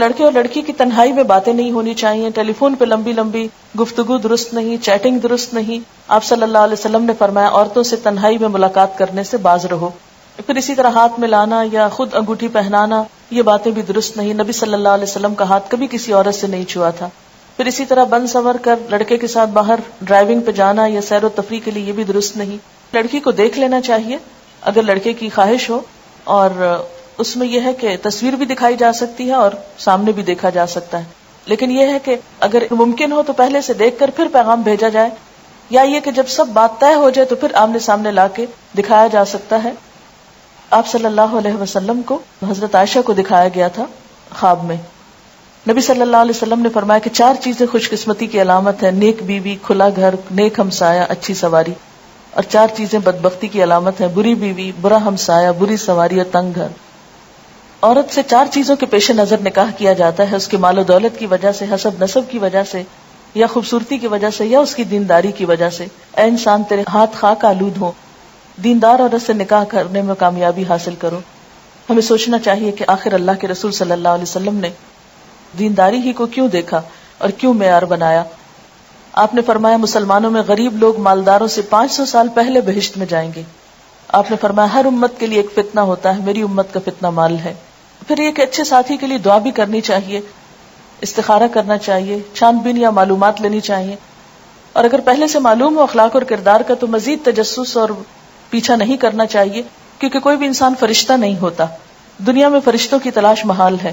لڑکے اور لڑکی کی تنہائی میں باتیں نہیں ہونی چاہیے، ٹیلی فون پہ لمبی لمبی گفتگو درست نہیں، چیٹنگ درست نہیں. آپ صلی اللہ علیہ وسلم نے فرمایا عورتوں سے تنہائی میں ملاقات کرنے سے باز رہو. پھر اسی طرح ہاتھ ملانا یا خود انگوٹھی پہنانا، یہ باتیں بھی درست نہیں. نبی صلی اللہ علیہ وسلم کا ہاتھ کبھی کسی عورت سے نہیں چھوا تھا. پھر اسی طرح بن سنور کر لڑکے کے ساتھ باہر ڈرائیونگ پہ جانا یا سیر و تفریح کے لیے، یہ بھی درست نہیں. لڑکی کو دیکھ لینا چاہیے اگر لڑکے کی خواہش ہو، اور اس میں یہ ہے کہ تصویر بھی دکھائی جا سکتی ہے اور سامنے بھی دیکھا جا سکتا ہے. لیکن یہ ہے کہ اگر ممکن ہو تو پہلے سے دیکھ کر پھر پیغام بھیجا جائے، یا یہ کہ جب سب بات طے ہو جائے تو پھر آمنے سامنے لا کے دکھایا جا سکتا ہے. آپ صلی اللہ علیہ وسلم کو حضرت عائشہ کو دکھایا گیا تھا خواب میں. نبی صلی اللہ علیہ وسلم نے فرمایا کہ 4 چیزیں خوش قسمتی کی علامت ہے: نیک بیوی، کھلا گھر، نیک ہمسایہ، اچھی سواری. اور 4 چیزیں بدبختی کی علامت ہے: بری بیوی، برا ہمسایہ، بری سواری اور تنگ گھر. عورت سے 4 چیزوں کے پیش نظر نکاح کیا جاتا ہے: اس کے مال و دولت کی وجہ سے، حسب نسب کی وجہ سے، یا خوبصورتی کی وجہ سے، یا اس کی دینداری کی وجہ سے. اے انسان تیرے ہاتھ خاک آلود ہوں، دیندار عورت سے نکاح کرنے میں کامیابی حاصل کرو. ہمیں سوچنا چاہیے کہ آخر اللہ کے رسول صلی اللہ علیہ وسلم نے دینداری ہی کو کیوں دیکھا اور کیوں معیار بنایا. آپ نے فرمایا مسلمانوں میں غریب لوگ مالداروں سے 500 سال پہلے بہشت میں جائیں گے. آپ نے فرمایا ہر امت کے لیے ایک فتنہ ہوتا ہے، میری امت کا فتنہ مال ہے. پھر یہ کہ اچھے ساتھی کے لیے دعا بھی کرنی چاہیے، استخارہ کرنا چاہیے، چھان بین یا معلومات لینی چاہیے. اور اگر پہلے سے معلوم ہو اخلاق اور کردار کا تو مزید تجسس اور پیچھا نہیں کرنا چاہیے، کیونکہ کوئی بھی انسان فرشتہ نہیں ہوتا. دنیا میں فرشتوں کی تلاش محال ہے.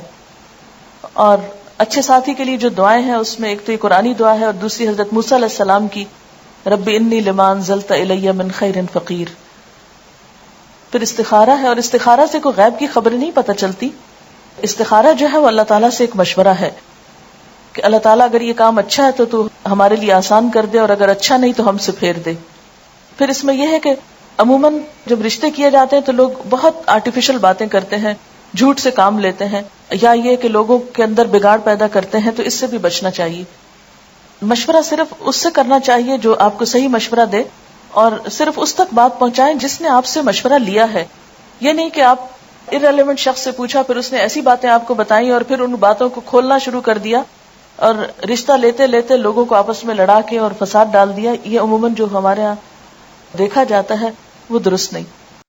اور اچھے ساتھی کے لیے جو دعائیں ہیں اس میں ایک تو یہ قرآنی دعا ہے، اور دوسری حضرت موسیٰ علیہ السلام کی رب انی لما انزلت الی من خیر فقیر. پھر استخارہ ہے، اور استخارہ سے کوئی غیب کی خبر نہیں پتہ چلتی. استخارہ جو ہے وہ اللہ تعالیٰ سے ایک مشورہ ہے کہ اللہ تعالیٰ اگر یہ کام اچھا ہے تو ہمارے لیے آسان کر دے، اور اگر اچھا نہیں تو ہم سے پھیر دے. پھر اس میں یہ ہے کہ عموماً جب رشتے کیے جاتے ہیں تو لوگ بہت آرٹیفیشل باتیں کرتے ہیں، جھوٹ سے کام لیتے ہیں، یا یہ کہ لوگوں کے اندر بگاڑ پیدا کرتے ہیں، تو اس سے بھی بچنا چاہیے. مشورہ صرف اس سے کرنا چاہیے جو آپ کو صحیح مشورہ دے، اور صرف اس تک بات پہنچائیں جس نے آپ سے مشورہ لیا ہے. یہ نہیں کہ آپ ارریلیونٹ شخص سے پوچھا، پھر اس نے ایسی باتیں آپ کو بتائیں اور پھر ان باتوں کو کھولنا شروع کر دیا اور رشتہ لیتے لیتے لوگوں کو آپس میں لڑا کے اور فساد ڈال دیا. یہ عموماً جو ہمارے ہاں دیکھا جاتا ہے وہ درست نہیں.